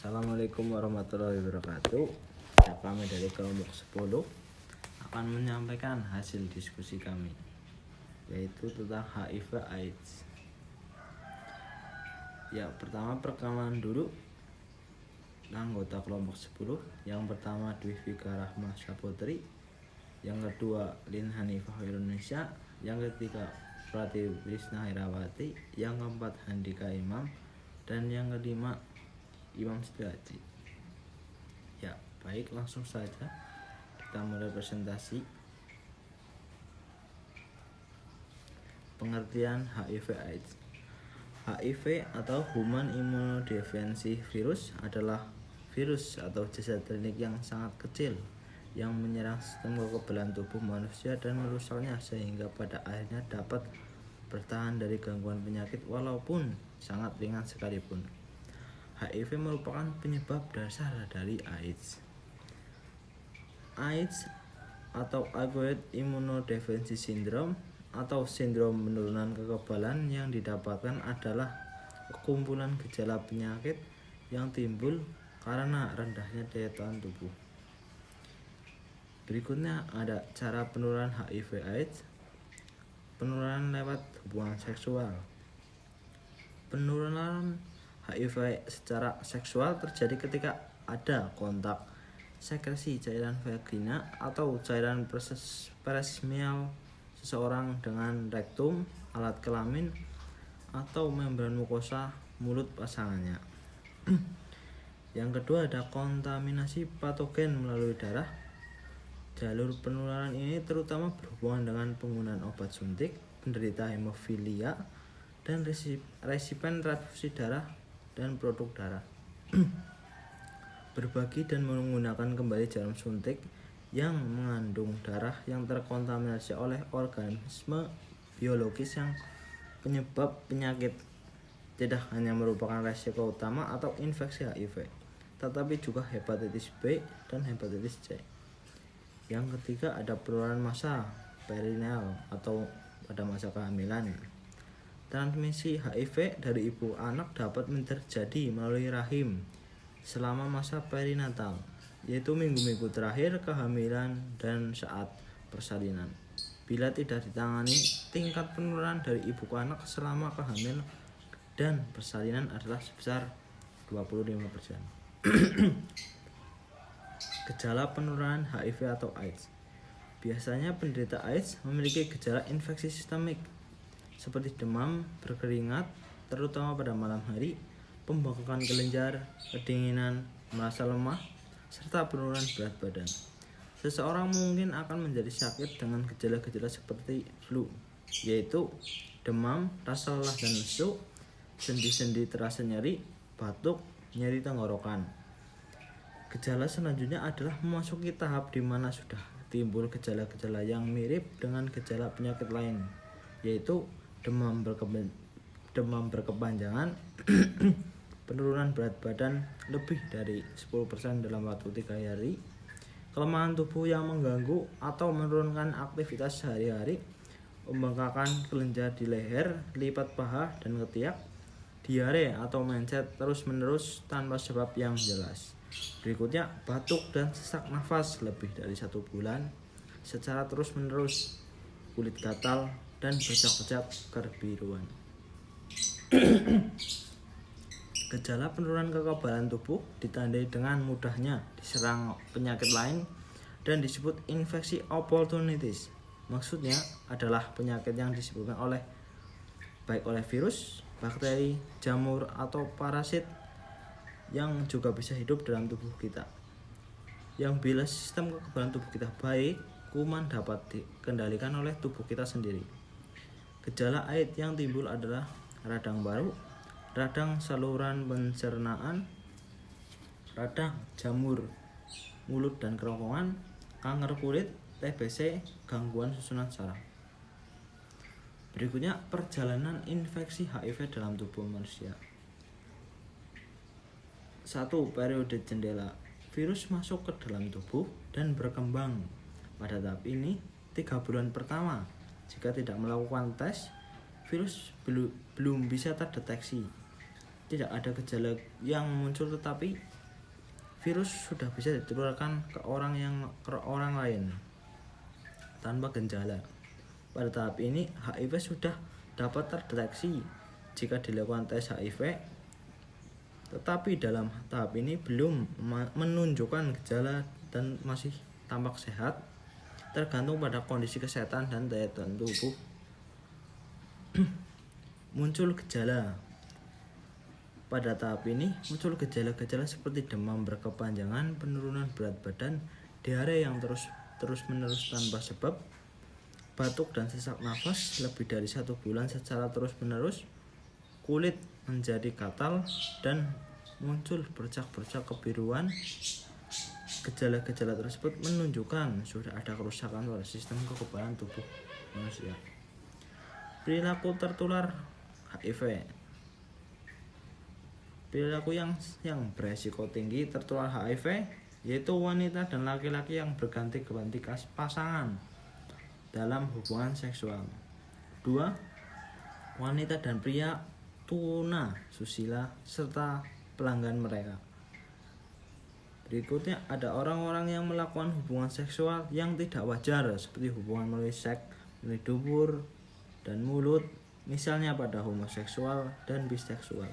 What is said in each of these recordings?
Assalamualaikum warahmatullahi wabarakatuh. Kami dari kelompok 10 akan menyampaikan hasil diskusi kami, yaitu tentang HIV/AIDS. Ya, pertama perkenalan dulu anggota kelompok 10. Yang pertama Dwi Fika Rahma Saputri, yang kedua Lin Hanifah Indonesia, yang ketiga Pratiwisna Herawati, yang keempat Handika Imam, dan yang kelima Imam Setiaji. Ya, baik, langsung saja kita mulai presentasi. Pengertian HIV/AIDS. HIV atau Human Immunodeficiency Virus adalah virus atau zat klinik yang sangat kecil yang menyerang sistem kekebalan tubuh manusia dan merusaknya sehingga pada akhirnya dapat bertahan dari gangguan penyakit walaupun sangat ringan sekalipun. HIV merupakan penyebab dasar dari AIDS. AIDS atau Acquired Immunodeficiency Syndrome atau sindrom penurunan kekebalan yang didapatkan adalah kumpulan gejala penyakit yang timbul karena rendahnya daya tahan tubuh. Berikutnya ada cara penurunan HIV/AIDS. Penurunan lewat hubungan seksual. Penurunan HIV secara seksual terjadi ketika ada kontak sekresi cairan vagina atau cairan peresmial seseorang dengan rektum, alat kelamin, atau membran mukosa mulut pasangannya. Yang kedua ada kontaminasi patogen melalui darah. Jalur penularan ini terutama berhubungan dengan penggunaan obat suntik, penderita hemofilia, dan resipen transfusi darah dan produk darah. Berbagi dan menggunakan kembali jarum suntik yang mengandung darah yang terkontaminasi oleh organisme biologis yang penyebab penyakit tidak hanya merupakan resiko utama atau infeksi HIV, tetapi juga hepatitis B dan hepatitis C. Yang ketiga ada penularan massa perineal atau pada masa kehamilan. Transmisi HIV dari ibu anak dapat terjadi melalui rahim selama masa perinatal, yaitu minggu-minggu terakhir kehamilan dan saat persalinan. Bila tidak ditangani, tingkat penularan dari ibu ke anak selama kehamilan dan persalinan adalah sebesar 25%. Gejala penularan HIV atau AIDS. Biasanya penderita AIDS memiliki gejala infeksi sistemik seperti demam, berkeringat, terutama pada malam hari, pembengkakan kelenjar, kedinginan, merasa lemah, serta penurunan berat badan. Seseorang mungkin akan menjadi sakit dengan gejala-gejala seperti flu, yaitu demam, rasa lelah dan lesu, sendi-sendi terasa nyeri, batuk, nyeri tenggorokan. Gejala selanjutnya adalah memasuki tahap di mana sudah timbul gejala-gejala yang mirip dengan gejala penyakit lain, yaitu demam berkepanjangan, penurunan berat badan lebih dari 10% dalam waktu 3 hari, kelemahan tubuh yang mengganggu atau menurunkan aktivitas sehari-hari, pembengkakan kelenjar di leher, lipat paha dan ketiak, diare atau mencet terus-menerus tanpa sebab yang jelas. Berikutnya batuk dan sesak nafas lebih dari 1 bulan secara terus-menerus, kulit gatal dan bercak-bercak kebiruan. Gejala penurunan kekebalan tubuh ditandai dengan mudahnya diserang penyakit lain dan disebut infeksi opportunitis. Maksudnya adalah penyakit yang disebabkan baik oleh virus, bakteri, jamur, atau parasit yang juga bisa hidup dalam tubuh kita. Yang bila sistem kekebalan tubuh kita baik, kuman dapat dikendalikan oleh tubuh kita sendiri. Gejala AIDS yang timbul adalah radang paru, radang saluran pencernaan, radang jamur mulut dan kerongkongan, kanker kulit, TBC, gangguan susunan saraf. Berikutnya perjalanan infeksi HIV dalam tubuh manusia. 1. Periode jendela. Virus masuk ke dalam tubuh dan berkembang. Pada tahap ini 3 bulan pertama. Jika tidak melakukan tes, virus belum bisa terdeteksi. tidak ada gejala yang muncul, tetapi virus sudah bisa ditularkan ke orang lain tanpa gejala. Pada tahap ini HIV sudah dapat terdeteksi jika dilakukan tes HIV, tetapi dalam tahap ini belum menunjukkan gejala dan masih tampak sehat, tergantung pada kondisi kesehatan dan daya tahan tubuh. Muncul gejala. Pada tahap ini muncul gejala-gejala seperti demam berkepanjangan, penurunan berat badan, diare yang terus-menerus tanpa sebab, batuk dan sesak nafas lebih dari 1 bulan secara terus-menerus, kulit menjadi gatal dan muncul bercak-bercak kebiruan. Gejala-gejala tersebut menunjukkan sudah ada kerusakan pada sistem kekebalan tubuh manusia. Perilaku tertular HIV. Perilaku yang beresiko tinggi tertular HIV yaitu wanita dan laki-laki yang berganti-ganti pasangan dalam hubungan seksual. 2. Wanita dan pria tuna susila serta pelanggan mereka. Berikutnya ada orang-orang yang melakukan hubungan seksual yang tidak wajar seperti hubungan melalui seks, melalui dubur dan mulut, misalnya pada homoseksual dan biseksual.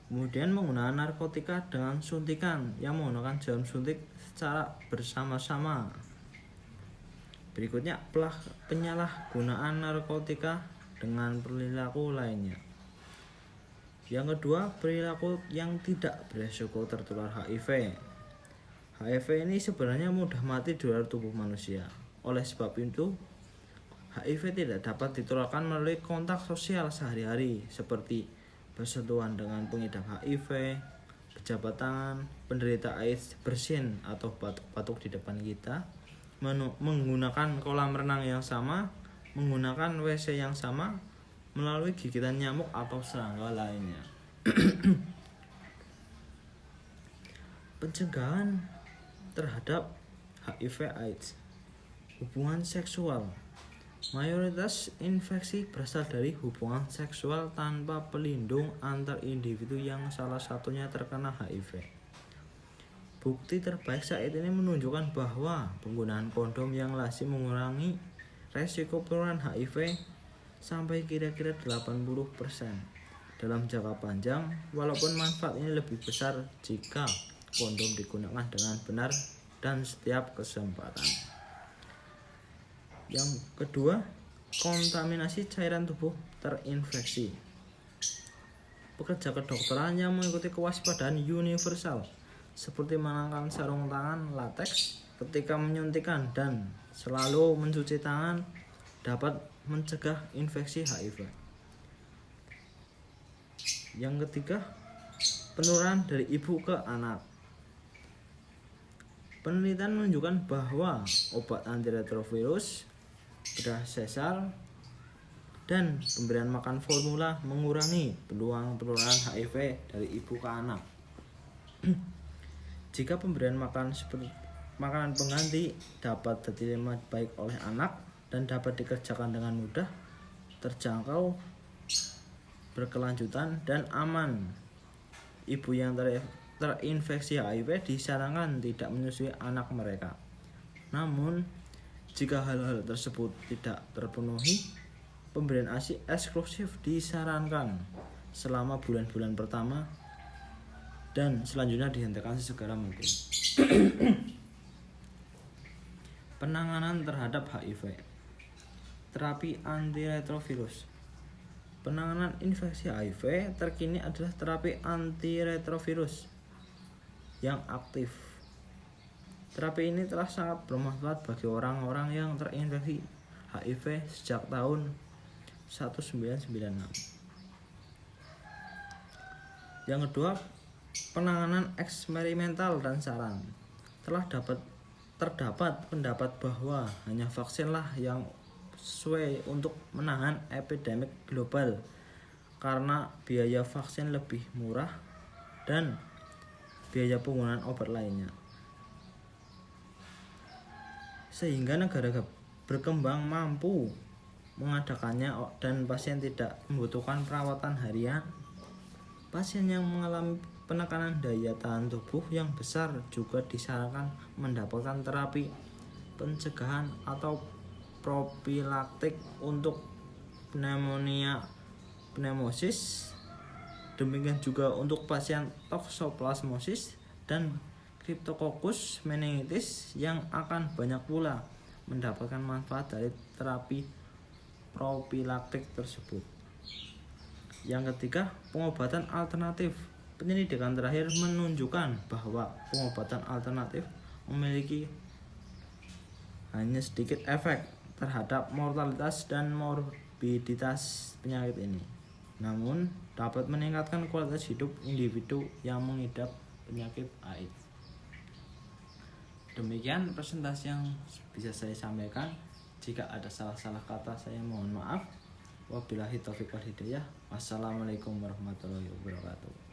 Kemudian menggunakan narkotika dengan suntikan yang menggunakan jarum suntik secara bersama-sama. Berikutnya penyalahgunaan narkotika dengan perilaku lainnya. Yang kedua, perilaku yang tidak beresiko tertular HIV. HIV ini sebenarnya mudah mati di luar tubuh manusia. Oleh sebab itu, HIV tidak dapat ditularkan melalui kontak sosial sehari-hari seperti bersentuhan dengan pengidap HIV, pejabat tangan, penderita AIDS bersin atau batuk-batuk di depan kita, menggunakan kolam renang yang sama, menggunakan WC yang sama, melalui gigitan nyamuk atau serangga lainnya. Pencegahan terhadap HIV/AIDS. Hubungan seksual. Mayoritas infeksi berasal dari hubungan seksual tanpa pelindung antar individu yang salah satunya terkena HIV. Bukti terbaik saat ini menunjukkan bahwa penggunaan kondom yang lazim mengurangi resiko penularan HIV sampai kira-kira 80% dalam jangka panjang, walaupun manfaat ini lebih besar jika kondom digunakan dengan benar dan setiap kesempatan. Yang kedua, kontaminasi cairan tubuh terinfeksi. Pekerja kedokteran yang mengikuti kewaspadaan universal seperti mengenakan sarung tangan lateks ketika menyuntikkan dan selalu mencuci tangan dapat mencegah infeksi HIV. Yang ketiga, penularan dari ibu ke anak. Penelitian menunjukkan bahwa obat antiretrovirus, bedah sesar, dan pemberian makan formula mengurangi peluang penularan HIV dari ibu ke anak. Jika pemberian makan seperti makanan pengganti dapat diterima baik oleh anak dan dapat dikerjakan dengan mudah, terjangkau, berkelanjutan, dan aman, ibu yang terinfeksi HIV disarankan tidak menyusui anak mereka. Namun, jika hal-hal tersebut tidak terpenuhi, pemberian ASI eksklusif disarankan selama bulan-bulan pertama dan selanjutnya dihentikan sesegera mungkin. Penanganan terhadap HIV. Terapi antiretrovirus. Penanganan infeksi HIV terkini adalah terapi antiretrovirus yang aktif. Terapi ini telah sangat bermanfaat bagi orang-orang yang terinfeksi HIV sejak tahun 1996. Yang kedua, penanganan eksperimental dan saran. Terdapat pendapat bahwa hanya vaksinlah yang sesuai untuk menahan epidemik global karena biaya vaksin lebih murah dan biaya penggunaan obat lainnya. Sehingga negara berkembang mampu mengadakannya dan pasien tidak membutuhkan perawatan harian. Pasien yang mengalami penekanan daya tahan tubuh yang besar juga disarankan mendapatkan terapi pencegahan atau profilaktik untuk pneumonia pneumosis. Demikian juga untuk pasien toksoplasmosis dan Cryptococcus meningitis yang akan banyak pula mendapatkan manfaat dari terapi profilaktik tersebut. Yang ketiga, pengobatan alternatif. Penyelidikan terakhir menunjukkan bahwa pengobatan alternatif memiliki hanya sedikit efek terhadap mortalitas dan morbiditas penyakit ini, namun dapat meningkatkan kualitas hidup individu yang mengidap penyakit AIDS. Demikian presentasi yang bisa saya sampaikan. Jika ada salah-salah kata saya mohon maaf. Wabillahi taufiq wal hidayah. Wassalamualaikum warahmatullahi wabarakatuh.